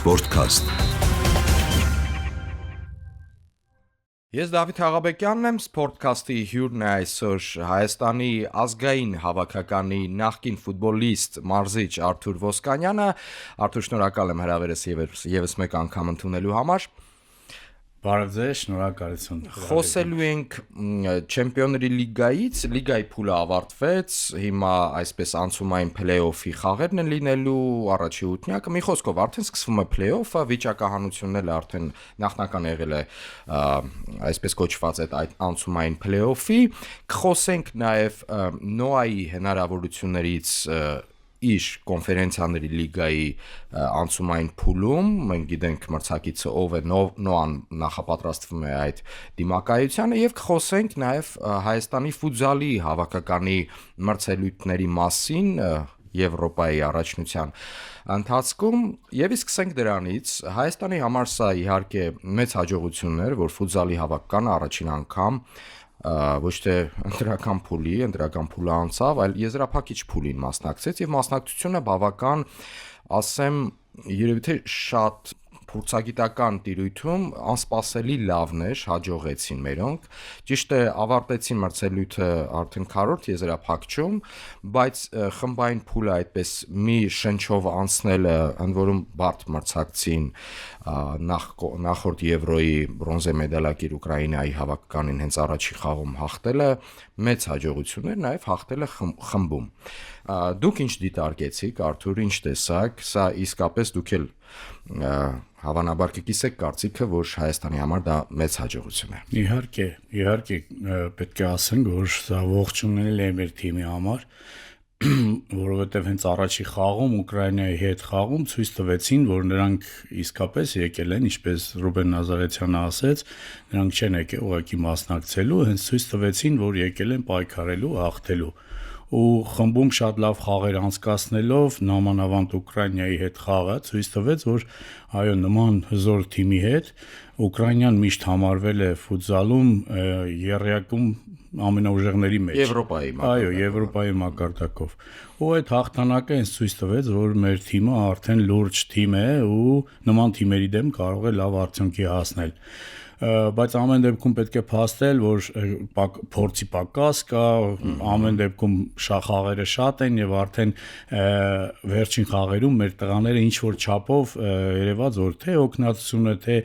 Sportcast. Ես Դավիթ Աղաբեկյանն եմ, Sportcast-ի հյուրն է այսօր Հայաստանի ազգային հավաքականի նախկին ֆուտբոլիստ, մարզիչ Արթուր Ոսկանյանը։ Արթուր, շնորհակալ եմ հրավերս եւս մեկ անգամ ընդունելու համար։ Բարև ձեզ, շնորհակալություն։ Խոսելու ենք Չեմպիոնների լիգայից, լիգայի փուլը ավարտվեց, հիմա այսպես անցումային փլեյօֆի խաղերն են լինելու, առաջի ութնյակը, մի խոսքով արդեն սկսվում է փլեյօֆը, վիճակահանությունն էլ արդեն նախնական եղել է այսպես կոչված այդ անցումային փլեյօֆի, կխոսենք նաև Նոայի հնարավորություններից իր կոնֆերենցիաների լիգայի անցումային փուլում, մենք գիտենք մրցակիցը ով է, Նոան նախապատրաստվում է այդ դիմակայությանը եւ կխոսենք նաեւ Հայաստանի ֆուտզալի հավաքականի մրցելույթների մասին Եվրոպայի առաջնության ընթացքում եւ սկսենք դրանից Հայաստանի համար սա իհարկե մեծ հաջողություն էր, որ ֆուտզալի հավաքականը առաջին անգամ ոչ թե ընտրական փուլը անցավ, այլ եզրափակիչ փուլին մասնակցեց եւ մասնակցությունը բավական, ասեմ, երևի թե շատ փորձագիտական տիրույթում անսպասելի լավն էր, հաջողեցին մերոնք։ Ճիշտ է, ավարտեցին մրցելույթը արդեն քառորդ եզրափակչում, բայց խմբային փուլը այդպես մի շնչով անցնելը, ընդ որում բարդ մրցակցին նախորդ Եվրոյի բրոնզե մեդալակիր Ուկրաինայի հավաքականին հենց առաջի խաղում հաղթելը մեծ հաջողություն էր, նաև հաղթելը խմբում։ Դուք ինչ դիտարկեցիք, Արթուր, ինչ տեսաք, սա իսկապես դուք էլ հավանաբար կկիսեք կարծիքը, որ Հայաստանի համար դա մեծ հաջողություն է։ Իհարկե, պետք է ասենք, որ սա ողջունել է մեր թիմի համար, որովհետև հենց առաջի խաղում Ուկրաինայի հետ խաղում ցույց տվեցին, որ նրանք իսկապես եկել են, ինչպես Ռուբեն Նազարեթյանը ասեց, նրանք չեն եկել ուղղակի մասնակցելու, հենց ցույց տվեցին, որ եկել են պայքարելու, հաղթելու։ Ու խմբում շատ լավ խաղեր անցկացնելով նամանավանդ Ուկրաինայի հետ խաղը ցույց տվեց, որ այո, նման հզոր թիմի հետ Ուկրաինան միշտ համարվել է ֆուտզալում եռյակում ամենաուժեղների մեջ։ Եվրոպայի մակարդակով։ Ու այդ հաղթանակը ինձ ցույց տվեց, որ մեր թիմը արդեն լուրջ թիմ է ու նման թիմերի դեմ կարող է լավ արդյունքի հասնել։ Բայց ամեն դեպքում պետք է փաստել, որ փորձի պակաս կա, ամեն դեպքում խաղերը շատ են եւ արդեն վերջին խաղերում մեր տղաները ինչ որ չափով երևաց, որ թե օգնածությունը, թե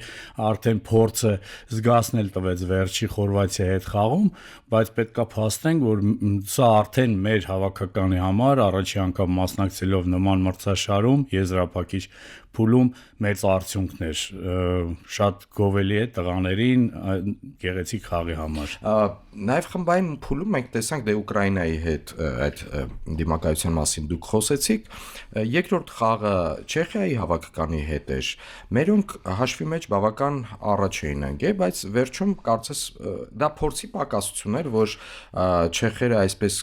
արդեն փորձը զգացնել տվեց վերջի Խորվաթիայի հետ խաղում, բայց պետքա փաստենք, որ սա արդեն մեր հավաքականի համար առաջի անգամ մասնակցելով նման մրցաշարում եզրափակիչ փուլում մեծ արդյունքներ, շատ գովելի է տղաներին գեղեցիկ խաղի համար։ Նաև խմբային փուլում մենք տեսանք դե Ուկրաինայի հետ այդ դիմակայության մասին դուք խոսեցիք, երկրորդ խաղը Չեխիայի հավաքականի հետ էր։ Մերոնք հաշվի մեջ բավական առաջ էին ընկել, բայց վերջում կարծես դա փորձի պակասություն էր, որ չեխերը այսպես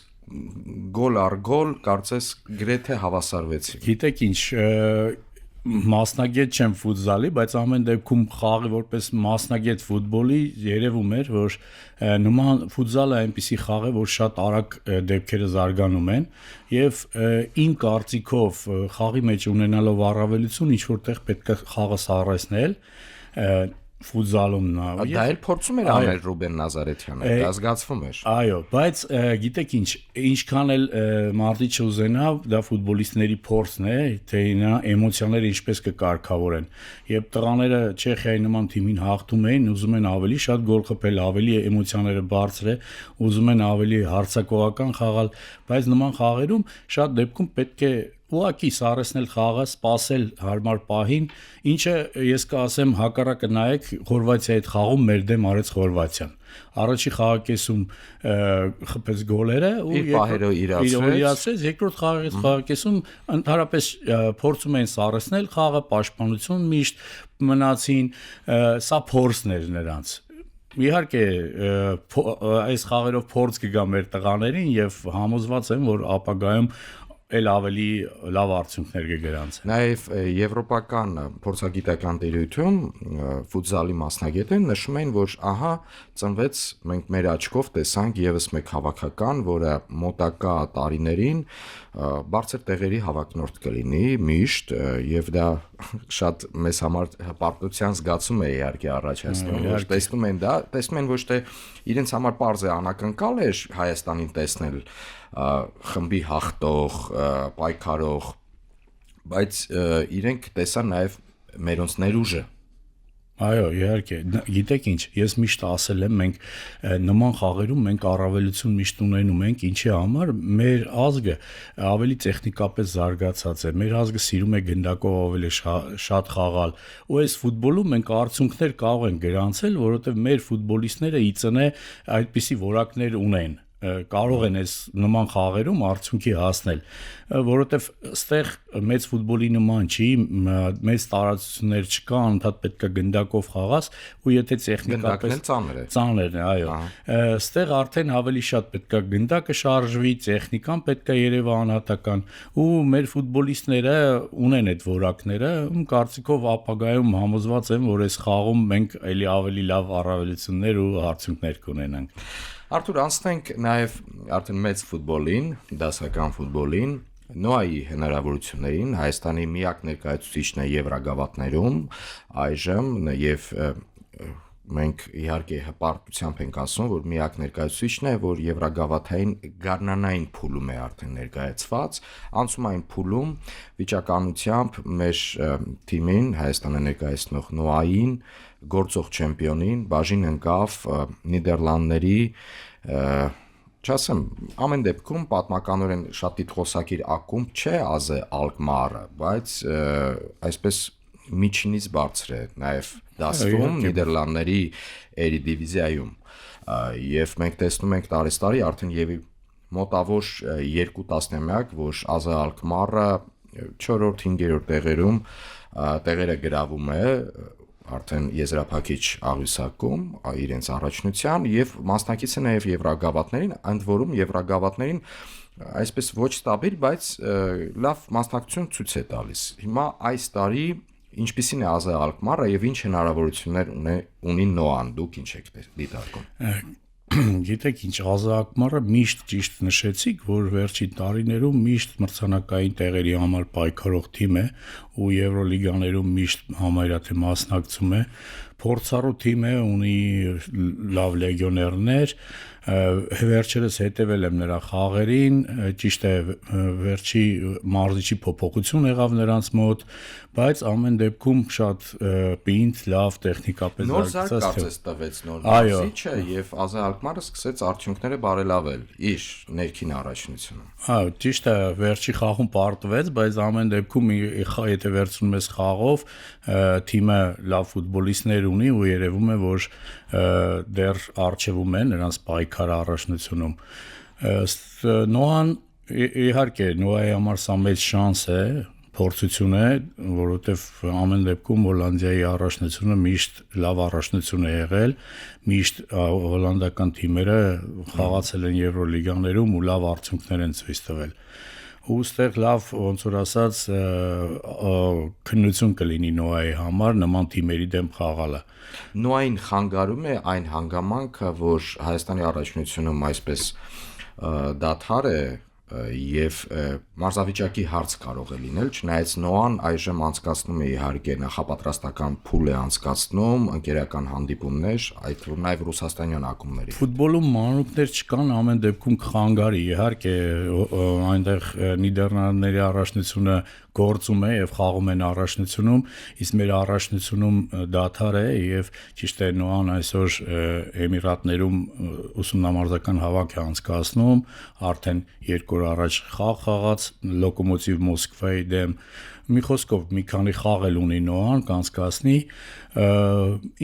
գոլ առ գոլ կարծես գրեթե հավասարվեցին։ Գիտեք ինչ, մասնագետ չեմ ֆուտզալի, բայց ամեն դեպքում խաղի որպես մասնագետ ֆուտբոլի երևում էր, որ նման ֆուտզալը այնպիսի խաղ է, որ շատ արագ դեպքերը զարգանում են եւ իմ կարծիքով խաղի մեջ ունենալով առավելություն ինչ որտեղ պետք է խաղը սառեցնել ֆուտզալում նա։ Դա էլ փորձում էր անել Ռուբեն Նազարեթյանը, դա զգացվում էր։ Այո, բայց գիտեք ինչ, ինչքան էլ մարդիկ չուզենա, դա ֆուտբոլիստների փորձն է, թե նա էմոցիաները ինչպես կկարգավորեն։ Երբ տղաները Չեխիայի նման թիմին հաղթում էին, ուզում են ավելի շատ գոլ խփել, ավելի էմոցիաները բարձր է, ուզում են ավելի հարձակողական խաղալ, բայց նման խաղերում շատ դեպքում պետք է ուղղակի սառեցնել խաղը, սպասել հարմար պահին, ինչը ես կասեմ հակառակը նայեք Խորվաթիայի հետ խաղում մեր դեմ արեց Խորվաթիան։ Առաջի խաղակեսում խփեց գոլերը ու իրացրեց, երկրորդ խաղակեսում ընդհանրապես փորձում էին սառեցնել խաղը, պաշտպանություն միշտ մնացին, սա փորձն էր նրանց։ Իհարկե այս խաղերով փորձ կգա մեր տղաներին եւ համոզված եմ, որ ապագայում էլ ավելի լավ արդյունքներ կգրանցեն։ Նաև եվրոպական փորձագիտական տիրույթում ֆուտզալի մասնագետները նշում են, որ ահա ծնվեց, մենք մեր աչքով տեսանք եւս մեկ հավաքական, որը մոտակա տարիներին բարձր տեղերի հավակնորդ կլինի միշտ եւ դա շատ մեզ համար հպարտության զգացում է իհարկե առաջացնում, որ տեսնում են դա, տեսնում են ոչ թե իրենց համար պարզ է անակնկալ էր Հայաստանին տեսնել խմբի հաղթող, պայքարող, բայց իրենք տեսան նաև մերոնց ներուժը։ Այո, իհարկե, գիտեք ինչ, ես միշտ ասել եմ, մենք նման խաղերում մենք առավելություն միշտ ունենում ենք, ինչի համար մեր ազգը ավելի տեխնիկապես զարգացած է, մեր ազգը սիրում է գնդակով ավելի շատ խաղալ, ու այս ֆուտբոլում մենք արդյունքներ կարող ենք գրանցել, որովհետև մեր ֆուտբոլիստները ի ծնե այդպիսի որակներ ունեն, կարող են այս նման խաղերում արդյունքի հասնել, որովհետև ստեղ մեծ ֆուտբոլի նման չի, մեծ տարածություններ չկա, անընդհատ պետք է գնդակով խաղաս, ու եթե տեխնիկապես ծանր է, այո, ստեղ արդեն ավելի շատ պետք է գնդակը շարժվի, տեխնիկան պետք է երևա անհատական, ու մեր ֆուտբոլիստները ունեն այդ որակները, կարծիքով ապագայում համոզված եմ, որ այս խաղում մենք ավելի լավ առավելություններ ու արդյունքներ կունենանք։ Արթուր, անցնենք նաև արդեն մեծ ֆուտբոլին, դասական ֆուտբոլին, Նոայի հնարավորություններին, Հայաստանի միակ ներկայացուցիչն է Եվրագավաթներում այժմ եւ մենք իհարկե հպարտությամբ ենք ասում, որ միակ ներկայացուցիչն է, որ Եվրագավաթային գարնանային փուլում է արդեն ներկայացված, անցումային փուլում վիճականությամբ մեր թիմին Հայաստանը ներկայացնող Նոային գործող չեմպիոնին բաժին ընկավ Նիդերլանդների չասեմ, ամեն դեպքում պատմականորեն շատ տիտղոսակիր ակումբ չէ AZ Alkmaar-ը, բայց այսպես միջինից բարձր է նաև դասվում Նիդերլանդների Էրիդիվիզիայում եւ մենք տեսնում ենք տարեստարի արդեն եւ մոտավոր 2 տասնամյակ, որ AZ Alkmaar-ը 4-րդ, 5-րդ տեղերում տեղերը գրավում է արդեն եզրափակիչ աղյուսակում իրենց առաջնության եւ մասնակից է նաեւ Եվրագավաթներին, ընդ որում Եվրագավաթներին այսպես ոչ ստաբիլ, բայց լավ մասնակցություն ցույց է տալիս։ Հիմա այս տարի ինչպիսին է AZ Alkmaar-ը եւ ինչ հնարավորություններ ունի Նոան, դուք ինչ եք դիտարկում։ Գիտեք ինչ, AZ Alkmaar-ը միշտ ճիշտ նշեցիք, որ վերջին տարիներում միշտ մրցանակային տեղերի համար պայքարող թիմ է ու Եվրոլիգաներում միշտ համարյա թե մասնակցում է, փորձառու թիմ է, ունի լավ լեգիոներներ, վերջերս հետևել եմ նրա խաղերին, ճիշտ է վերջի մարզիչի փոփոխություն եղավ նրանց մոտ, բայց ամեն դեպքում շատ պինդ, լավ տեխնիկապես զարգացած կարծես տվեց նոր մարզիչը եւ AZ Alkmaar-ը սկսեց արդյունքները բարելավել իր ներքին առաջնությունում։ Այո, ճիշտ է, վերջի խաղում պարտվեց, բայց ամեն դեպքում եթե վերցնում ես խաղով, թիմը լավ ֆուտբոլիստներ ունի ու երևում է, որ դեռ առջևում է նրանց պայքարը առաջնությունում։ Նոան իհարկե Նոայի համար սա մեծ շանս է, փորձություն է, որովհետև ամեն դեպքում Հոլանդիայի առաջնությունը միշտ լավ առաջնություն է եղել, միշտ հոլանդական թիմերը խաղացել են Եվրոլիգաներում ու լավ արդյունքներ են ցույց տվել։ Ու ստեղ լավ, ոնց որ ասած, քննություն կլինի Նոայի համար նման թիմերի դեմ խաղալը։ Նոային խանգարում է այն հանգամանքը, որ Հայաստանի առաջնությունում այսպես դադար է եւ մարզավիճակի հարց կարող է լինել, չնայած Նոան այժմ անցկացնում է իհարկե նախապատրաստական փուլ է անցկացնում, ընկերական հանդիպումներ, այդ որ նաեւ ռուսաստանյան ակումբների։ Ֆուտբոլում մանրուքներ չկան, ամեն դեպքում կխանգարի, իհարկե այնտեղ Նիդերլանդների առաջնությունը գործում է եւ խաղում են առաջնությունում, իսկ մեր առաջնությունում դադար է եւ ճիշտ է Նոան այսօր Էմիրատներում ուսումնամարզական հավաք է անցկացնում, արդեն 2 օր առաջ խաղ խաղաց Լոկոմոտիվ Մոսկվայի դեմ, մի խոսքով մի քանի խաղ էլ ունի Նոան կանցկացնի,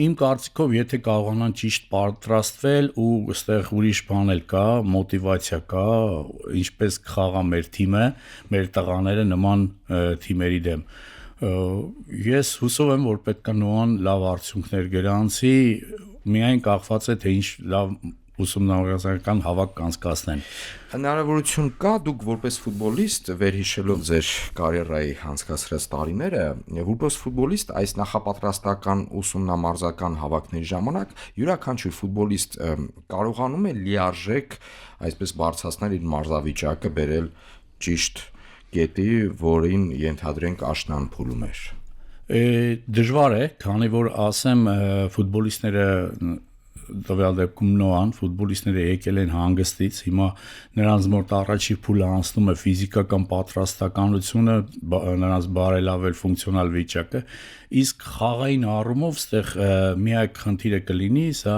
իմ կարծիքով եթե կարողանան ճիշտ պատրաստվել ու այստեղ ուրիշ բան էլ կա, մոտիվացիա կա, ինչպես կխաղա մեր թիմը, մեր տղաները նման թիմերի դեմ։ Ես հուսով եմ, որ պետք է Նոան լավ արդյունքներ գրանցի, միայն կախված է թե ինչ լավ ուսումնամարզական հավաք կանցկացնեն։ Հնարավորություն կա դուք որպես ֆուտբոլիստ վերհիշելով ձեր կարիերայի անցկացրած տարիները, որպես ֆուտբոլիստ այս նախապատրաստական ուսումնամարզական հավաքների ժամանակ յուրաքանչյուր ֆուտբոլիստ կարողանում է լիարժեք այսպես բարձրացնել իր մարզավիճակը, բերել ճիշտ կետի, որին ենթադրենք աշնան փուլում էր։ Դժվար է, քանի որ ասեմ ֆուտբոլիստները տվյալ դեպքում նոան ֆուտբոլիստները եկել են հանգստից, հիմա նրանց մոտ առաջի փուլը անցնում է ֆիզիկական պատրաստականությունը, նրանց բարելավել ֆունկցիոնալ վիճակը, իսկ խաղային առումով ստեղ միակ խնդիրը կլինի, սա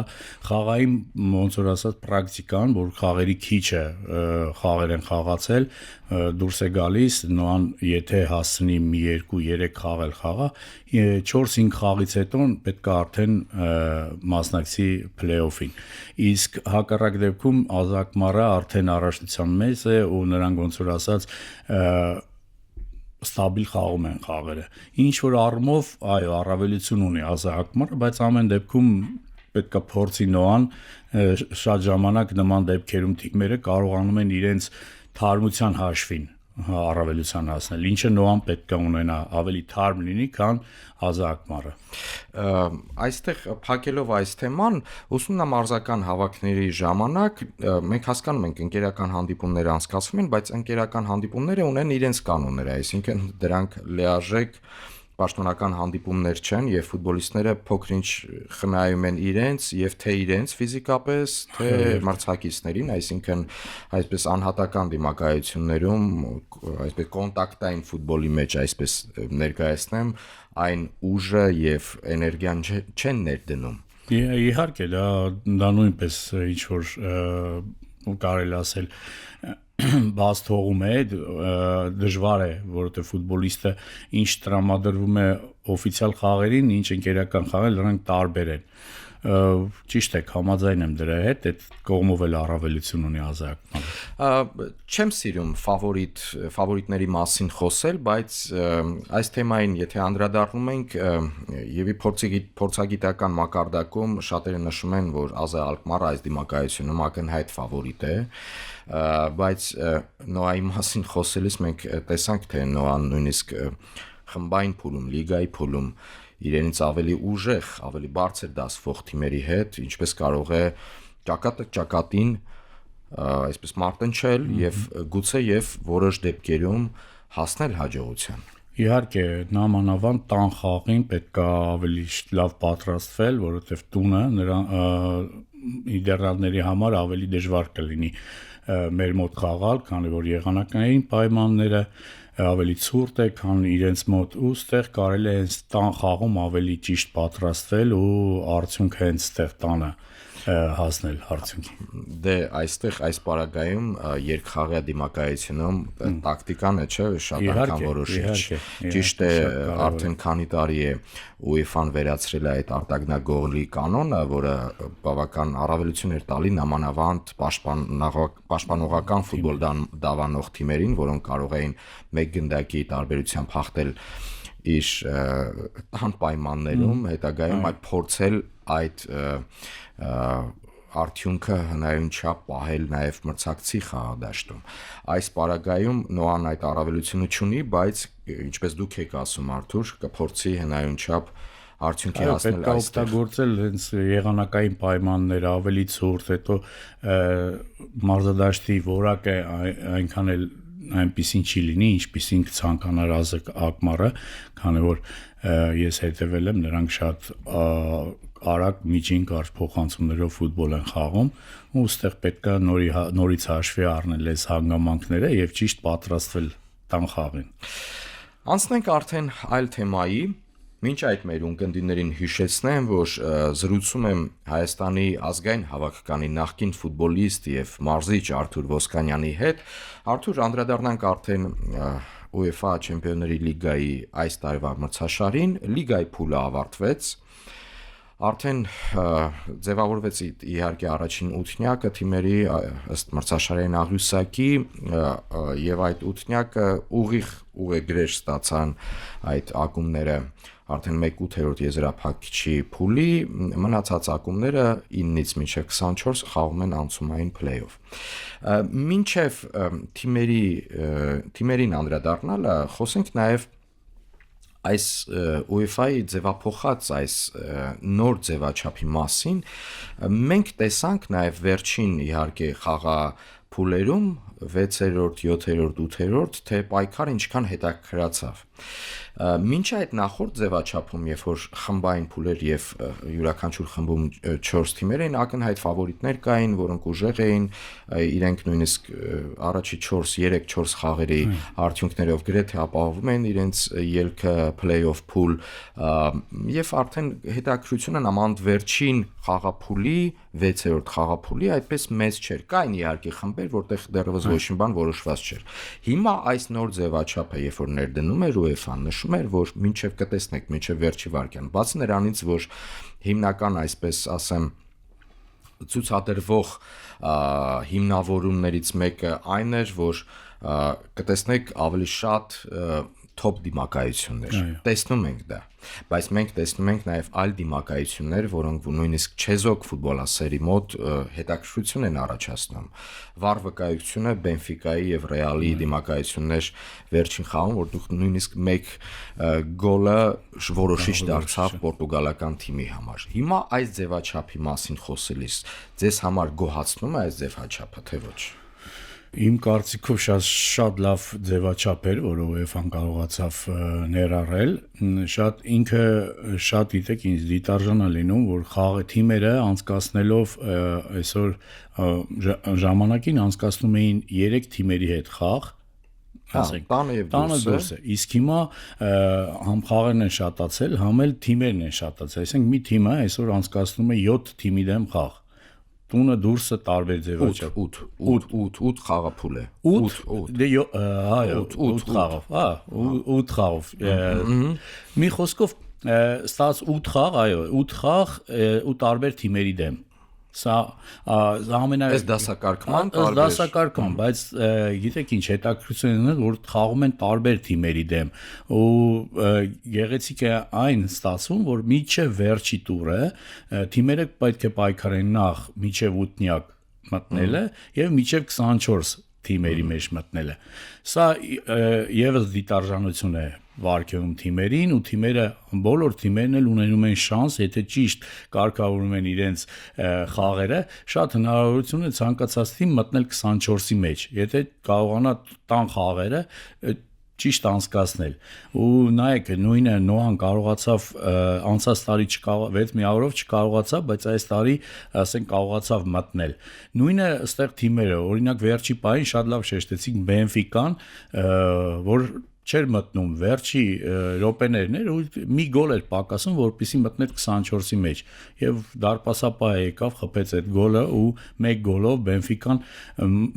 խաղային ոնց որ ասած պրակտիկան, որ խաղերի քիչը խաղեր են խաղացել, դուրս է գալիս, նոան եթե հասցնի մի 2-3 խաղ խաղա, 4-5 խաղից հետո պետք է արդեն մասնակցի play-off-ին։ Իսկ հակառակ դեպքում Ազակմարը արդեն առաջնության մեջ է ու նրանք ոնց որ ասած ստաբիլ խաղում են խաղերը։ Ինչ որ առումով, այո, առավելություն ունի Ազակմարը, բայց ամեն դեպքում պետք է փորձի նոան շատ ժամանակ նման դեպքերում թիմերը կարողանում են իրենց թարմության հաշվին առավելության հասնել, ինչը նոան պետք է ունենա ավելի թարմ լինի, քան Ազակմարը։ Այստեղ փակելով այս թեման, ուսումնամարզական հավաքների ժամանակ մենք հասկանում ենք ընկերական հանդիպումները անցկացվում են, բայց ընկերական հանդիպումները ունեն իրենց կանոնները, այսինքն դրանք լիարժեք պաշտոնական հանդիպումներ չեն եւ ֆուտբոլիստները փոքրինչ խնայում են իրենց եւ թե իրենց ֆիզիկապես, թե մրցակիցներին, այսինքն այսպես անհատական դիմակայություններում, այսպես կոնտակտային ֆուտբոլի մեջ այսպես ներկայացնեմ, այն ուժը եւ էներգիան չեն ներդնում։ Իհարկե, դա նույնպես ինչ որ կարելի ասել բաց թողում է, դժվար է, որովհետև ֆուտբոլիստը ինչ տրամադրվում է օֆիցիալ խաղերին, ինչ ընկերական խաղեր, դրանք տարբեր են։ Ճիշտ է, համաձայն եմ դրա հետ, այդ կողմով էլ առավելություն ունի Ազակմարը։ Չեմ սիրում ֆավորիտների մասին խոսել, բայց այս թեմային եթե անդրադառնում ենք, եւ փորձագիտական մակարդակում շատերը նշում են, որ Ազակմարը այս դիմակայությունում ակնհայտ ֆավորիտ է, բայց Նոայի մասին խոսելիս մենք տեսանք, թե Նոան նույնիսկ խմբային փուլում, լիգայի փուլում իրենից ավելի ուժեղ, ավելի բարձր դասվող թիմերի հետ, ինչպես կարող է ճակատին այսպես մարտնչել եւ գուցե եւ որոշ դեպքերում հասնել հաջողության։ Իհարկե, նամանավանդ տան խաղին պետք է ավելի լավ պատրաստվել, որովհետև տունը նիդերլանդների համար ավելի դժվար կլինի մեր մոտ խաղալ, քանի որ եղանակային պայմանները ավելի ցուրտ է, քան իրենց մոտ ու ստեղ կարելի է տան խաղում ավելի ճիշտ պատրաստվել ու արդյունք հենց ստեղ տանը հասնել արդյունքի։ Դե այստեղ այս պարագայում երկխաղյա դիմակայությունում տակտիկան է, չէ, շատ անգամ որոշիչ։ Ճիշտ է, արդեն քանի տարի է UEFA-ն վերացրել է այդ արտագնագոլի կանոնը, որը բավական առավելություն էր տալի նամանավանդ պաշտպանողական ֆուտբոլ դավանող թիմերին, որոնք կարող էին մեկ գնդակի տարբերությամբ հաղթել իր տան պայմաններում, հետագայում այդ փորձել այդ արդյունքը հնարին չափ պահել նաև մրցակցի խաղադաշտում։ Այս պարագայում Նոան այդ առավելությունը չունի, բայց ինչպես դուք եք ասում Արթուր, կփորձի հնարին չափ արդյունքի հասնել այստեղ։ Պետք է օգտագործել հենց եղանակային պայմանները ավելի ցուրտ, հետո մարզադաշտի որակը այնքան էլ այնպեսին չի լինի, ինչպեսին կցանկանար Ազակմարը, քանի որ ես հետևել եմ, նրանք շատ արագ միջին կարճ փոխանցումներով ֆուտբոլ են խաղում, ու այստեղ պետք է նորից հաշվի առնել այս հանգամանքները եւ ճիշտ պատրաստվել տան խաղին։ Անցնենք արդեն այլ թեմայի։ Մինչ այդ մեր ունկնդիրներին հիշեցնեմ, որ զրուցում եմ Հայաստանի ազգային հավաքականի նախկին ֆուտբոլիստ եւ մարզիչ Արթուր Ոսկանյանի հետ։ Արթուր, անդրադառնանք արդեն UEFA Չեմպիոնների լիգայի այս տարվա մրցաշարին, լիգայի փուլը ավարտվեց։ Արդեն ձևավորվեց իհարկե առաջին ութնյակը թիմերի ըստ մրցաշարային աղյուսակի եւ այդ ութնյակը ուղեգրեր ստացան այդ ակումբները արդեն 1/8 եզրափակիչի փուլի, մնացած ակումբները 9-ից մինչև 24 խաղում են անցումային play-off։ Մինչև թիմերին անդրադառնալը, խոսենք նաեւ այս UEFA-ի ձևափոխած այս նոր ձևաչափի մասին մենք տեսանք նաև վերջին իհարկե խաղափուլերում 6-րդ, 7-րդ, 8-րդ թե պայքարը ինչքան հետաքրքրացավ։ Մինչ այդ նախորդ ձևաչափում, երբ որ խմբային փուլեր եւ յուրաքանչյուր խմբում 4 թիմեր էին, ակնհայտ ֆավորիտներ կային, որոնք ուժեղ էին, իրենք նույնիսկ առաջի 3-4 խաղերի արդյունքներով գրեթե ապահովում են իրենց ելքը play-off pool եւ արդեն հետաքրությունը նամանդ վերջին խաղափուլի 6-րդ խաղափուլի այդպես մեծ չէր։ Կային իհարկե խմբեր, որտեղ դեռևս ոչ մի բան որոշված չէր։ Հիմա այս նոր ձևաչափը, երբ որ ներդնում էր UEFA-ն, նշում էր, որ մինչև կտեսնեք, մինչև վերջի վայրկյան, բացի նրանից, որ հիմնական, այսպես ասեմ, ցուցադրվող հիմնավորումներից մեկը այն էր, որ կտեսնեք ավելի շատ top դիմակայություններ։ Տեսնում ենք դա, բայց մենք տեսնում ենք նաև այլ դիմակայություններ, որոնք նույնիսկ չեզոք ֆուտբոլասերի մոտ հետաքրքրություն են առաջացնում։ Վառ վկայությունը Բենֆիկայի եւ Ռեալի դիմակայություններ վերջին խաղում, որտեղ նույնիսկ մեկ գոլը որոշիչ դարձավ պորտուգալական թիմի համար։ Հիմա այս ձևաչափի մասին խոսելիս ձեզ համար գոհացնում է այս ձևաչափը, թե ոչ։ Իմ կարծիքով շատ լավ ձևաչափ էր, որ UEFA-ն կարողացավ ներառել, ինքը շատ գիտեք ինձ դիտարժան է լինում, որ խաղը թիմերը անցկացնելով այսօր ժամանակին անցկացնում էին 3 թիմերի հետ խաղ, տանը դուրս է, իսկ հիմա համ խաղերն են շատացել, համ էլ թիմերն են շատացել, այսինքն մի թիմը այսօր անցկացնում է 7 թիմի դեմ խաղ։ Տունը դուրսը տարբեր ձևաչափ 8 խաղափուլ է 8 խաղով 8 խաղով մի խոսքով ստաց 8 խաղ 8 խաղ ու տարբեր թիմերի դեմ սա ամենա դասակարգման բայց գիտեք ինչ հետաքրքրություն է որ խաղում են տարբեր թիմերի դեմ ու գեղեցիկ է այն ստացվում որ միջև վերջի տուրը թիմերը պետք է պայքարեն նախ միջև 8-նյակ մտնելը եւ միջև 24 թիմերի մեջ մտնելը սա եւս դիտարժանություն է վարկյանում թիմերին ու թիմերը բոլոր թիմերն էլ ունենում են շանս, եթե ճիշտ կարգավորում են իրենց խաղերը, շատ հնարավորություն է ցանկացած թիմ մտնել 24-ի մեջ, եթե կարողանա տան խաղերը ճիշտ անցկացնել։ Ու նայեք, նույնը Նոհան կարողացավ անցած տարի 6 միավորով չկարողացավ, բայց այս տարի ասենք կարողացավ մտնել։ Նույնը ըստեղ թիմերը, օրինակ վերջի պահին շատ լավ շեշտեցինք Բենֆիկան, որ չէր մտնում վերջի րոպեներն էր ու մի գոլ էր պակասում որպեսզի մտներ 24-ի մեջ եւ դարպասապահ եկավ խփեց այդ գոլը ու մեկ գոլով Բենֆիկան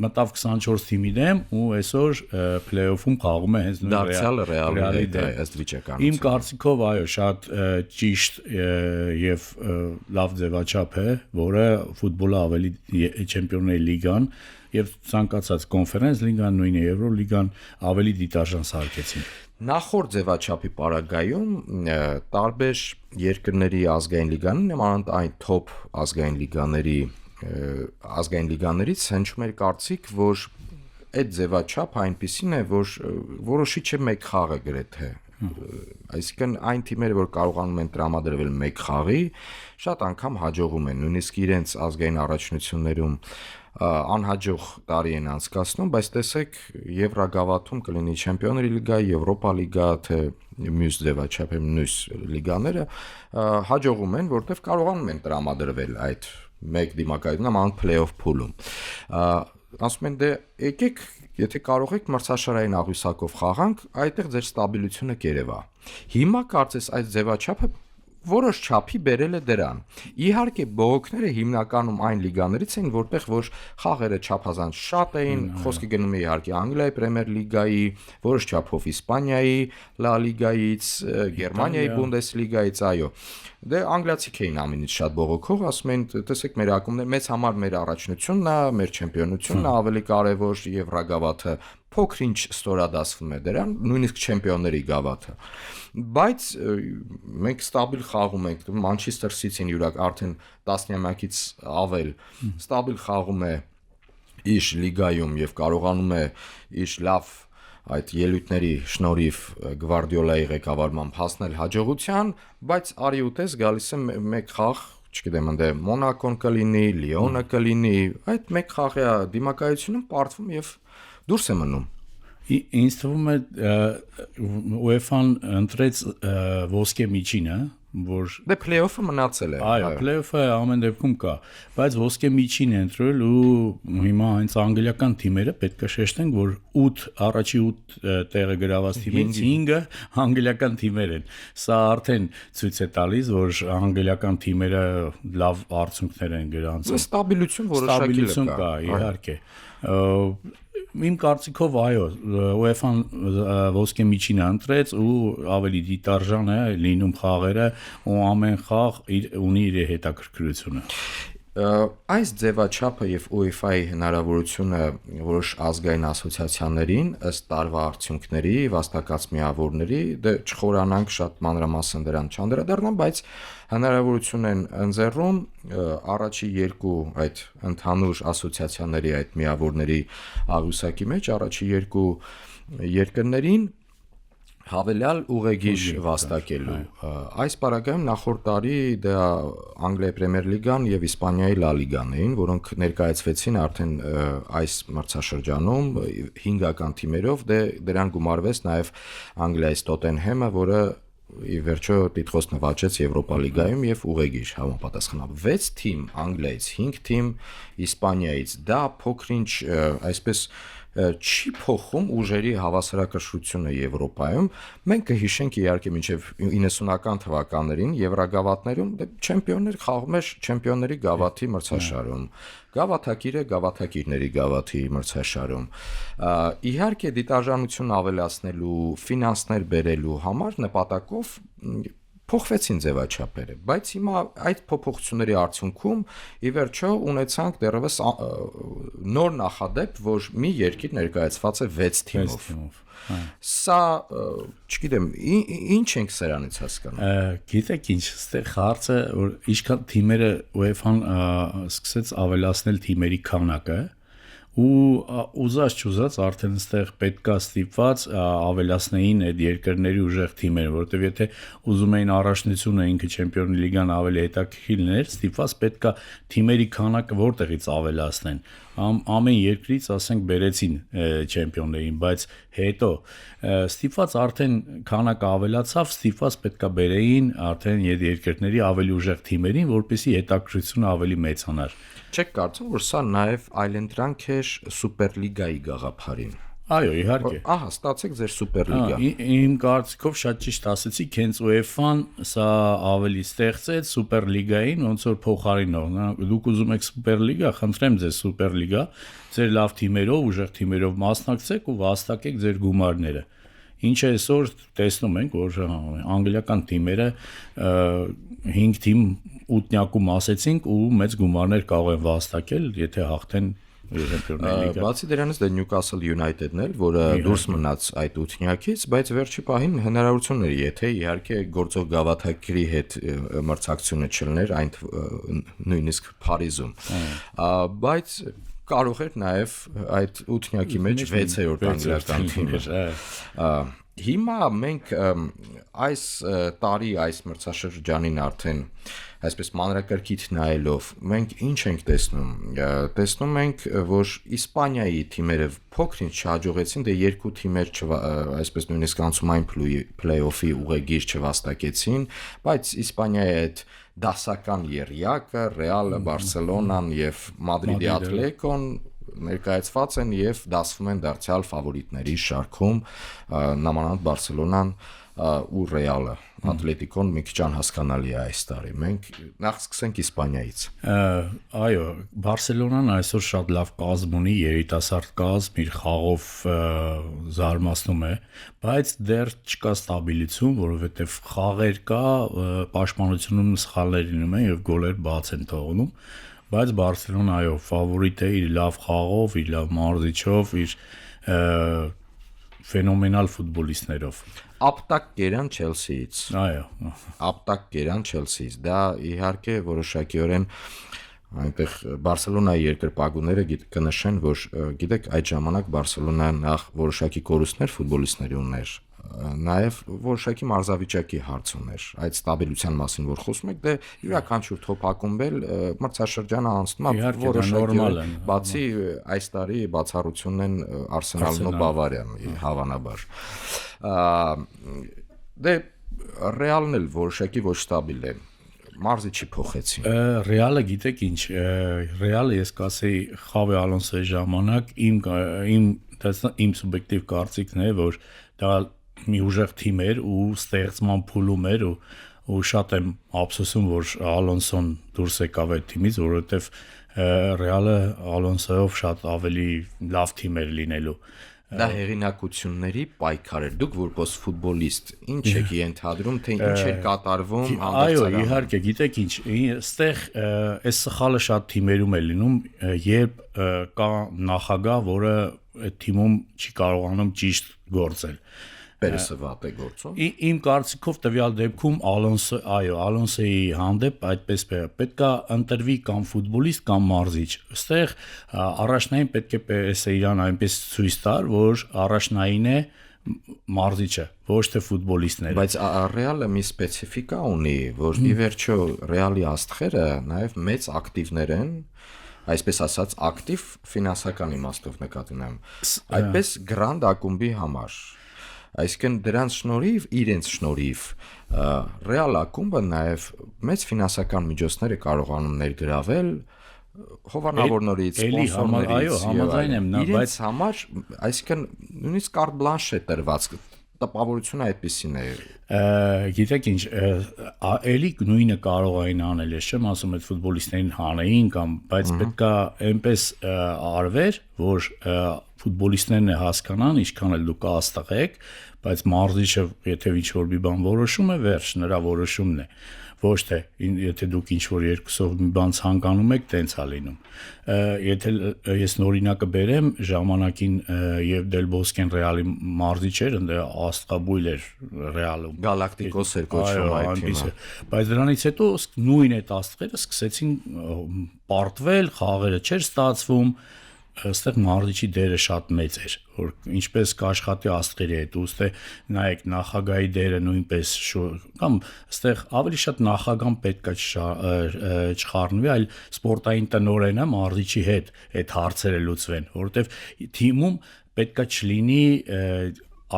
մտավ 24 թիմի դեմ ու այսօր play-off-ում խաղում է հենց նույն Ռեալի ըստ վիճակագրության։ Իմ կարծիքով այո շատ ճիշտ եւ լավ ձևաչափ է որը ֆուտբոլը ավելի Չեմպիոնների լիգան եւ ցանկացած կոնֆերենս լիգան, նույնը Եվրոլիգան ավելի դիտարժան սարքեցին։ Նախորդ ձևաչափի պարագայում տարբեր երկրների ազգային լիգաներն նմանად այն top ազգային լիգաներից հնչում էր կարծիք, որ այդ ձևաչափը այնպիսին է, որ որոշիչ է մեկ խաղը գրեթե այսինքն այն թիմերը, որ կարողանում են տրամադրվել մեկ խաղի, շատ անգամ հաջողում են, նույնիսկ իրենց ազգային առաջնություններում անհաջող տարի են անցկացնում, բայց տեսեք Եվրագավաթում կլինի Չեմպիոնների լիգա, Եվրոպա լիգա, թե մյուս ձևաչափի մյուս լիգաները հաջողում են, որտեղ կարողանում են տրամադրվել այդ մեկ դիմակայությունը նման play-off pool-ում։ Ասում են դե եկեք, եթե կարող եք մրցաշարային աղյուսակով խաղանք, այդտեղ ձեր ստաբիլությունը կերևա։ Հիմա կարծես այս ձևաչափը որոշ չափի բերել է դրան։ Իհարկե բողոքները հիմնականում այն լիգաներից էին, որտեղ որ խաղերը չափազանց շատ էին, խոսքը գնում է իհարկե Անգլիայի Պրեմիեր լիգայի, որոշ չափով Իսպանիայի Լա լիգայից, Գերմանիայի Բունդեսլիգայից, այո։ Դե անգլիացիք էին ամենից շատ բողոքող, ասում են, տեսեք մեր ակումբներ, մեծ համար մեր առաջնությունն է, մեր չեմպիոնությունն է ավելի կարևոր, Եվրագավաթը փոքր-ինչ ստորադասվում է դրան, նույնիսկ չեմպիոնների գավաթը։ Բայց մենք ստաբիլ խաղում ենք, Մանչեսթեր Սիթին յուրակ արդեն 10-ամյակից ավել ստաբիլ խաղում է իր լիգայում եւ կարողանում է իր լավ այդ ելույթների շնորհիվ Գվարդիոլայի ղեկավարմամբ հասնել հաջողության, բայց արի ուտես գալիս է մեկ խաղ, չգիտեմ, ընդ Մոնակոն կլինի, Լիոնը կլինի, այդ մեկ խաղի դիմակայությունում պարտվում եւ դուրս է մնում։ Ինձ թվում է UEFA-ն ընտրեց ոսկե միջինը, որ Դե play-off-ը մնացել է։ Այո, play-off-ը ամեն դեպքում կա, բայց ոսկե միջին է ընտրել ու հիմա հենց անգլիական թիմերը պետք է շեշտենք, որ 8 առաջի 8 տեղը գրաված թիմից 5-ը անգլիական թիմեր են։ Սա արդեն ցույց է տալիս, որ անգլիական թիմերը լավ արդյունքներ են գրանցել։ Ստաբիլություն որոշակի կա, իհարկե։ Իմ կարծիքով այո, UEFA-ն ոսկե միջինը ընտրեց ու ավելի դիտարժան է լինում խաղերը ու ամեն խաղ ունի իր հետաքրքրությունը։ Այս ձևաչափը եւ UEFA-ի հնարավորությունը որոշ ազգային ասոցիացիաներին ըստ տարվա արդյունքների, վաստակած միավորների, դե չխորանանք շատ մանրամասն դրան չանդրադառնամ, բայց հնարավորություն են ընձեռում առաջի երկու այդ ընդհանուր ասոցիացիաների այդ միավորների աղյուսակի մեջ առաջի երկու երկրներին հավելյալ ուղեգիր վաստակելու։ Այս պարագայում նախորդ տարի դա Անգլիայի Պրեմիեր լիգան եւ Իսպանիայի Լա լիգան էին, որոնք ներկայացվեցին արդեն այս մրցաշրջանում 5-ական թիմերով, դրան գումարվեց նաեւ Անգլիայից Տոտենհեմը, որը ի վերջո տիտղոս նվաճեց Եվրոպա լիգայում եւ ուղեգիր համապատասխանավ 6 թիմ Անգլիայից, 5 թիմ Իսպանիայից։ Դա փոքրինչ այսպես չի փոխում ուժերի հավասարակշռությունը Եվրոպայում։ Մենք կհիշենք իհարկե մինչև 90-ական թվականներին Եվրագավաթներում չեմպիոններ խաղում էր չեմպիոնների գավաթի մրցաշարում, գավաթակիրը գավաթակիրների գավաթի մրցաշարում։ Իհարկե դիտարժանություն ավելացնելու, ֆինանսներ բերելու համար նպատակով փոխվեցին ձևաչափերը, բայց հիմա այդ փոփոխությունների արդյունքում ի վերջո ունեցանք դեռևս նոր նախադեպ, որ մի երկիր ներկայացված է 6 թիմով։ Սա, չգիտեմ, ինչ ենք սրանից հասկանում։ Գիտեք ինչ, այստեղ հարցը, որ ինչքան թիմերը UEFA-ն սկսեց ավելացնել թիմերի քանակը, ու ուզած արդեն այստեղ պետքա ստիպված ավելացնեին այդ երկրների ուժեղ թիմերը, որովհետև եթե ուզում էին առաջնությունը ինքը Չեմպիոնների լիգան ավելի հետաքրքիր լիներ, ստիպված պետքա թիմերի քանակը որտեղից ավելացնեն։ Ամեն երկրից, ասենք, բերեցին չեմպիոններին, բայց հետո ստիպված արդեն քանակը ավելացավ, ստիպված պետքա բերեին արդեն այդ երկրների ավելի ուժեղ թիմերին, որպեսզի հետաքրքրությունը ավելի մեծանար։ Չեք կարծում, որ սա նաև այլընտրանք էր Սուպերլիգայի գաղափարին։ Այո, իհարկե։ Ահա, ստացեք ձեր Սուպերլիգա։ Իմ կարծիքով շատ ճիշտ ասեցիք, հենց UEFA-ն սա ավելի ստեղծեց Սուպերլիգային, ոնց որ փոխարինող։ Դուք ուզում եք Սուպերլիգա, խնդրեմ ձեզ Սուպերլիգա, ձեր լավ թիմերով, ուժեղ թիմերով մասնակցեք ու վաստակեք ձեր գումարները։ Ինչը այսօր տեսնում ենք, որ անգլիական թիմերը 5 թիմ ութնյակում ասեցինք ու մեծ գումարներ կարող են վաստակել, եթե հաղթեն Չեմպիոնների լիգա։ Բացի դրանից դա Նյուկասլ Յունայթեդն էլ, որը դուրս մնաց այդ ութնյակից, բայց վերջի պահին հնարավորություն էր, եթե իհարկե գործող գավաթակիրի հետ մրցակցությունը չլներ այն նույնիսկ Փարիզում։ Բայց կարող էր նաև այդ ութնյակի մեջ 6-րդ անգլիական թիմը։ Հիմա մենք այս տարի այս մրցաշրջանին արդեն այսպես մանրակրկիտ նայելով մենք ինչ ենք տեսնում։ Տեսնում ենք, որ Իսպանիայի թիմերը փոքրինչ չհաջողեցին, դե երկու թիմեր այսպես նույնիսկ անցումային play-off-ի ուղեգիր չվաստակեցին, բայց Իսպանիայի այդ դասական եռյակը Ռեալը, Բարսելոնան եւ Մադրիդի Ատլետիկոն ներկայացված են եւ դասվում են դարձյալ ֆավորիտների շարքում, նամանավանդ Բարսելոնան ու Ռեալը։ Ատլետիկոն մի քիչ անհասկանալի է այս տարի։ Մենք նախ սկսենք Իսպանիայից։ Այո, Բարսելոնան այսօր շատ լավ կազմ ունի, երիտասարդ կազմ, իր խաղով զարմացնում է, բայց դեռ չկա ստաբիլություն, որովհետև խաղեր կա, պաշտպանությունում սխալներ լինում են եւ գոլեր բաց են թողնում, բայց Բարսելոնը այո, ֆավորիտ է իր լավ խաղով, իր լավ մարզիչով, իր ֆենոմենալ ֆուտբոլիստներով։ Ապտակ կերան Չելսիից։ Այո։ Ապտակ կերան Չելսիից։ Դա իհարկե որոշակիորեն այնտեղ Բարսելոնայի երկրպագուները կնշեն, որ գիտեք, այդ ժամանակ Բարսելոնան նախ որոշակի կորուստներ ֆուտբոլիստների ուներ, նաև որոշակի մարզավիճակի հարց ուներ այդ ստաբիլության մասին, որ խոսում եք, դե յուրաքանչյուր top ակումբել մրցաշրջանը անցնում է որոշակի, բացի այս տարի բացառությունն են Արսենալն ու Բավարիան, հավանաբար։ Դե Ռեալն էլ որոշակի ոչ ստաբիլ է։ Մարզիչի փոխեցին։ Ռեալը գիտեք ինչ, Ռեալը ես կասեի Խավի Ալոնսոյի ժամանակ իմ սուբյեկտիվ կարծիքն է, որ դա մի ուժեղ թիմ էր ու ստեղծման փուլում էր ու շատ եմ ափսոսում, որ Ալոնսոն դուրս եկավ այդ թիմից, որովհետև Ռեալը Ալոնսոյով շատ ավելի լավ թիմ էր լինելու։ Դա հեղինակությունների պայքար էր։ Դուք որպես ֆուտբոլիստ ինչ եք ենթադրում, թե ինչ էր կատարվում Այո, իհարկե, գիտեք ինչ, այստեղ այս սխալը շատ թիմերում է լինում, երբ կա նախագահ, որը այդ թիմում չի կարողանում ճիշտ գործել։ Պերեսը վատ է գործում։ Իմ կարծիքով տվյալ դեպքում Ալոնսոյի հանդեպ այդպես պետք է ընտրվի կամ ֆուտբոլիստ կամ մարզիչ։ Այստեղ առաջնային պետք է Պերեսը իրան այնպես ցույց տար, որ առաջնային է մարզիչը, ոչ թե ֆուտբոլիստները։ Բայց Ռեալը մի սպეციფիկա ունի, որ ի վերջո Ռեալի աստղերը նաև մեծ ակտիվներ են, այսպես ասած ակտիվ ֆինանսական իմաստով նկատի ունեմ։ Այդպես Grand ակումբի համար Այսինքն դրանց շնորհիվ, իրենց շնորհիվ Ռեալ ակումբը նաև մեծ ֆինանսական միջոցներ է կարողանում ներգրավել հովանավորներից, սպոնսորներից։ Այո, համաձայն եմ, բայց համար, այսինքն նույնիսկ կարտ բլանշ է տրված, տպավորությունը այդպեսին է։ Գիտեք ինչ, էլի նույնը կարող էին անել, ես չեմ ասում այդ ֆուտբոլիստներին հանեին կամ, բայց պետքա այնպես արվեր, որ ֆուտբոլիստներն է հասկանան, ինչքան էլ դուք աստղ եք, բայց մարզիչը եթե ինչ-որ մի բան որոշում է, վերջ, նրա որոշումն է, ոչ թե եթե դուք ինչ-որ երկուսով մի բան ցանկանում եք, տենց է լինում։ Եթե ես նորինակը բերեմ, ժամանակին եւ Դել Բոսկեն Ռեալի մարզիչ էր, ընդ աստղաբույլ էր Ռեալում։ Գալակտիկոս էր կոչվում այդ թիմը։ Բայց դրանից հետո նույն այդ աստղերը սկսեցին պարտվել, խաղերը չէր ստացվում, այստեղ մարզիչի դերը շատ մեծ էր, որ ինչպես կաշխատի աստղերի հետ, ուստի նայեք նախագահի դերը նույնպես կամ այստեղ ավելի շատ նախագահան պետք է չխառնվի, այլ սպորտային տնօրենը մարզիչի հետ այդ հարցերը լուծվեն, որովհետև թիմում պետք է չլինի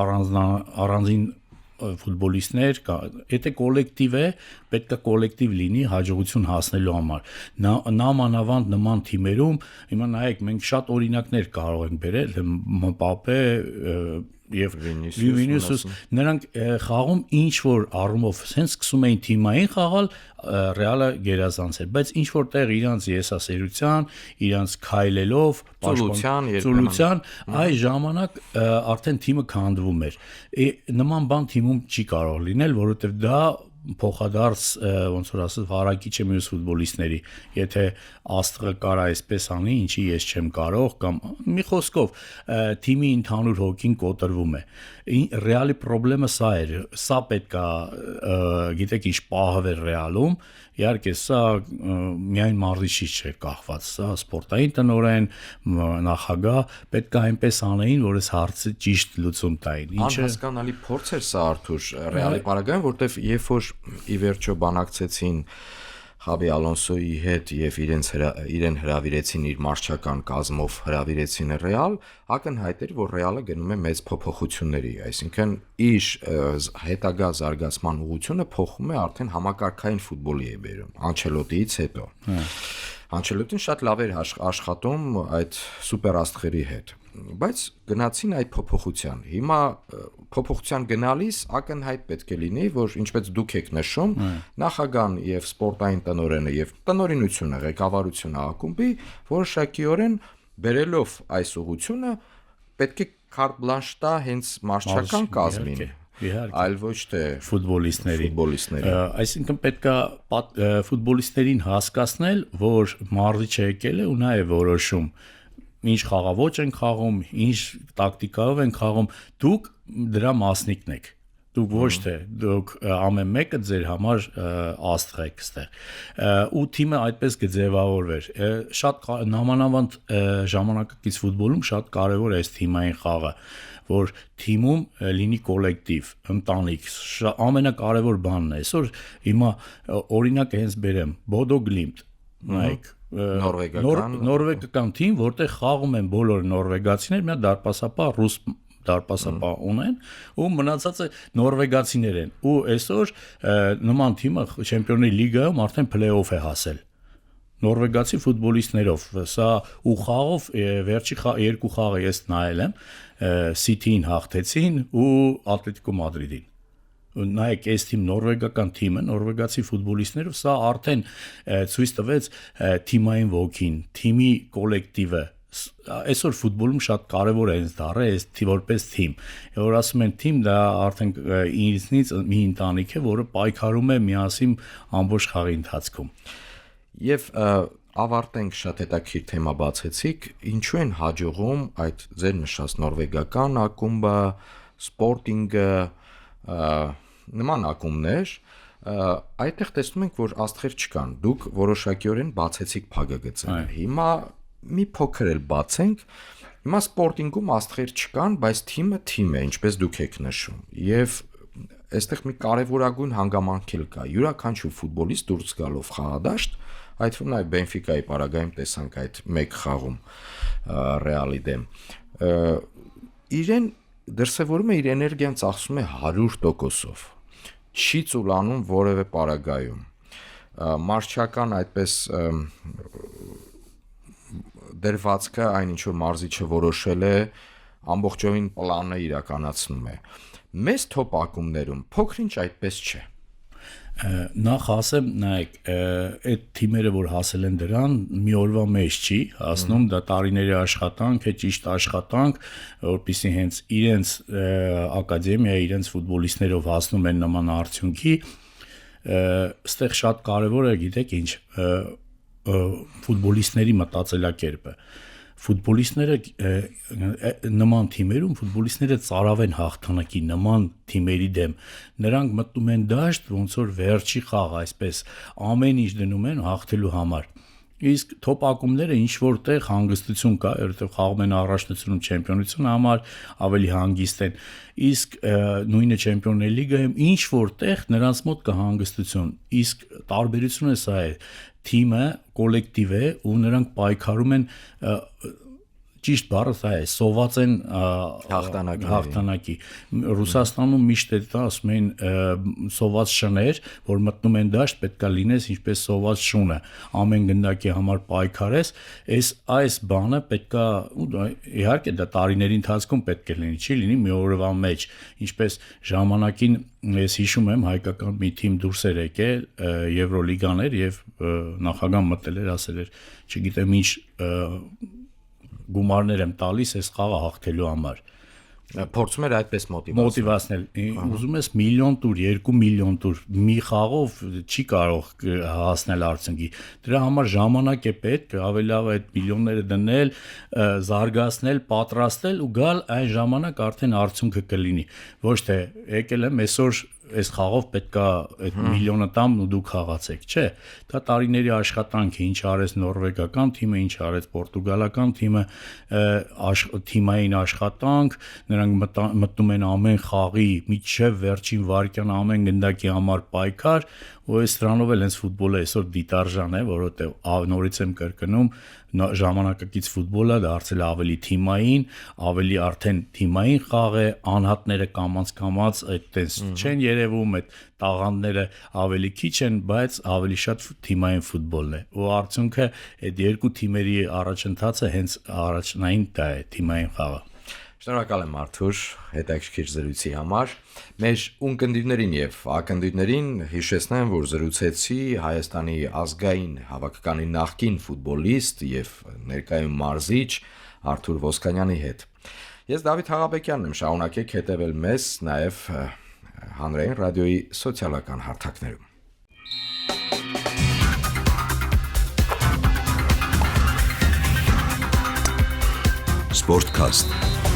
առանձին ֆուտբոլիստներ, եթե կոլեկտիվ է, պետք է կոլեկտիվ լինի հաջողություն հասնելու համար։ Նամանավանդ նման թիմերում, հիմա նայեք, մենք շատ օրինակներ կարող ենք բերել, Մբապե եւ Վինիսիուս, նրանք խաղում ինչ որ առումով sense սկսում էին թիմային խաղալ, Ռեալը գերազանց էր, բայց ինչ որտեղ իրանց եսասերության, իրանց քայլելով, ծուլության, այ ժամանակ արդեն թիմը քանդվում էր։ Նման բան թիմում չի կարող լինել, որովհետեւ դա փոխադարձ ոնց որ ասած վարակիչ է մյուս ֆուտբոլիստների, եթե աստղը կարա այսպես անի, ինչի ես չեմ կարող կամ մի խոսքով թիմի ընդհանուր հոգին կոտրվում է։ Ռեալի խնդրեմը սա էր, սա պետքա գիտեք ինչ պահվել Ռեալում, իհարկե սա միայն մարզիչից չէ կախված, սա սպորտային տնօրեն, նախագահ պետքա այնպես անեին, որ այս հարցը ճիշտ լուծում տային։ Անհասկանալի փորձ էր սա Արթուր Ռեալի պարագայում, որտեվ երբ որ ի վերջո բանակցեցին Խավի Ալոնսոյի հետ եւ իրեն հրավիրեցին իր մարշչական կազմով հրավիրեցին Ռեալ, ակնհայտ էր, որ Ռեալը գնում է մեծ փոփոխությունների, այսինքն իր հետագա զարգացման ուղղությունը փոխում է արդեն համակարգային ֆուտբոլի է բերում Անչելոտիից հետո։ Անչելոտին շատ լավ էր աշխատում այդ սուպեր աստղերի հետ, բայց գնացին այդ փոփոխության։ Հիմա փոփոխության գնալիս ակնհայտ պետք է լինի, որ ինչպես դուք եք նշում, նախագահան եւ սպորտային տնօրենը եւ տնօրինությունը, ղեկավարությունը ակումբի որոշակիորեն բերելով այս ուղղությունը պետք է կարտ բլանշ տա հենց մարշչական կազմին։ Այլ ոչ թե ֆուտբոլիստների։ Այսինքն պետքա ֆուտբոլիստերին հասկացնել, որ մարզիչը եկել է ու նա է որոշում ինչ խաղաոճ են խաղում, ինչ տակտիկայով են խաղում, դուք դրա մասնիկն եք։ Դուք ոչ թե դուք ամեն մեկը ձեր համար աստղ եք ստեղ ու թիմը այդպես կձևավորվեր շատ նամանավանդ ժամանակակից ֆուտբոլում շատ կարևոր է այս թիմային խաղը որ թիմում լինի կոլեկտիվ ընտանիք ամենակարևոր բանն է այսօր հիմա օրինակ հենց բերեմ Bodo Glimt նայեք նորվեգական թիմ որտեղ խաղում են բոլոր նորվեգացիներ մի դարպասապահ ռուս դարպասապահ ունեն ու մնացածը նորվեգացիներ են ու այսօր նման թիմը Չեմպիոնների լիգայում արդեն փլեյօֆ է հասել նորվեգացի ֆուտբոլիստներով սա ու խաղով վերջի երկու խաղը ես նայել եմ City-ին հաղթեցին ու Ատլետիկո Մադրիդին նայեք այս թիմ նորվեգական թիմը նորվեգացի ֆուտբոլիստներով սա արդեն ցույց տվեց թիմային ոգին թիմի կոլեկտիվը այսօր ֆուտբոլում շատ կարևոր է այս դառը այս որպես թիմ որ ասում են թիմ դա արդեն ինձնից մի ընտանիք է որը պայքարում է միասին ամբողջ խաղի ընթացքում եւ ավարտենք շատ հետաքրքիր թեմա բացեցիք ինչու են հաջողում այդ ձեր նշած նորվեգական ակումբը Sporting-ը նման ակումբներ այդտեղ տեսնում ենք որ աստղեր չկան դուք որոշակիորեն բացեցիք փակագծերը հիմա մի փոքր էլ բացենք հիմա Sporting-ում աստղեր չկան բայց թիմը թիմ է ինչպես դուք եք նշում եւ այստեղ մի կարևորագույն հանգամանք էլ կա յուրաքանչյուր ֆուտբոլիստ դուրս գալով խաղադաշտ այդ թվում նաև Բենֆիկայի պարագայում տեսանք այդ մեկ խաղում Ռեալի դեմ իրեն դրսևորում է իր էներգիան ծախսում է 100%-ով չի ծուլանում որևէ պարագայում մարշչական այդպես դրվածքը այն ինչ որ մարզիչը որոշել է ամբողջովին պլանը իրականացնում է մեծ թոփ ակումբներում փոքրինչ այդպես չէ նախ ասեմ նայեք այդ թիմերը որ հասել են դրան մի օրվա մեջ չի հասնում դա տարիների աշխատանք է ճիշտ աշխատանք որպեսզի հենց իրենց ակադեմիա իրենց ֆուտբոլիստներով հասնում են նման արդյունքի այստեղ շատ կարևոր է գիտեք ինչ ֆուտբոլիստների մտածելակերպը ֆուտբոլիստները նման թիմերում ֆուտբոլիստները ծարավ են հաղթանակի նման թիմերի դեմ նրանք մտնում են դաշտ ոնց որ վերջի խաղ այսպես ամեն ինչ դնում են հաղթելու համար իսկ թոփ ակումբները ինչ որտեղ հանգստություն կա որովհետև խաղում են առաջնությունում չեմպիոնության համար ավելի հանգիստ են իսկ նույնը չեմպիոնների լիգայում ինչ որտեղ նրանց մոտ կա հանգստություն իսկ տարբերությունը սա է թիմը կոլեկտիվ է ու նրանք պայքարում են ճիշտ բառը սա է սոված են հաղթանակի Ռուսաստանում միշտ է դա ասում են սոված շներ որ մտնում են դաշտ պետքա լինես ինչպես սոված շունը ամեն գնդակի համար պայքարես այս բանը պետքա իհարկե դա տարիների ընթացքում պետք է լինի չի լինի մի օրվա մեջ ինչպես ժամանակին ես հիշում եմ հայկական մի թիմ դուրս էր եկել եվրոլիգաներ եւ նախագահան մտել էր ասել էր չգիտեմ ինչ գումարներ եմ տալիս այս խաղը հաղթելու համար փորձում էր այդպես մոտիվացնել ուզում ես միլիոն տուր 2 միլիոն տուր մի խաղով չի կարող հասնել արդյունքի դրա համար ժամանակ է պետք ավելի լավ այդ միլիոնները դնել զարգացնել պատրաստել ու գալ այն ժամանակ արդեն արդյունքը կլինի ոչ թե եկել եմ այսօր այս խաղով պետքա այդ միլիոնը տամ ու դու խաղացեք չէ դա տարիների աշխատանք է ինչ արեց նորվեգական թիմը ինչ արեց պորտուգալական թիմը թիմային աշխատանք նրանք մտնում են ամեն խաղի միջև վերջին վարկյան ամեն գնդակի համար պայքար ու այս դրանով էլ հենց ֆուտբոլը այսօր դիտարժան է որովհետև նորից եմ կրկնում ժամանակակից ֆուտբոլը դարձել ավելի թիմային ավելի արդեն թիմային խաղ է անհատները կամաց այդտենց չեն երևում այդ տաղանդները ավելի քիչ են բայց ավելի շատ թիմային ֆուտբոլն է ու արդյունքը այդ երկու թիմերի առաջընթացը հենց առաջնային դա է թիմային խաղը Շնորհակալ եմ Արթուր հետաքրքիր զրույցի համար մեր ունկնդիրներին եւ ակնդիրներին հիշեցնեմ որ զրուցեցի Հայաստանի ազգային հավաքականի նախկին ֆուտբոլիստ եւ ներկայում մարզիչ Արթուր Ոսկանյանի հետ Ես Դավիթ Հաղաբեկյանն եմ շարունակեք հետևել մեզ նաեւ հանրային ռադիոյի սոցիալական հարթակներում Sportcast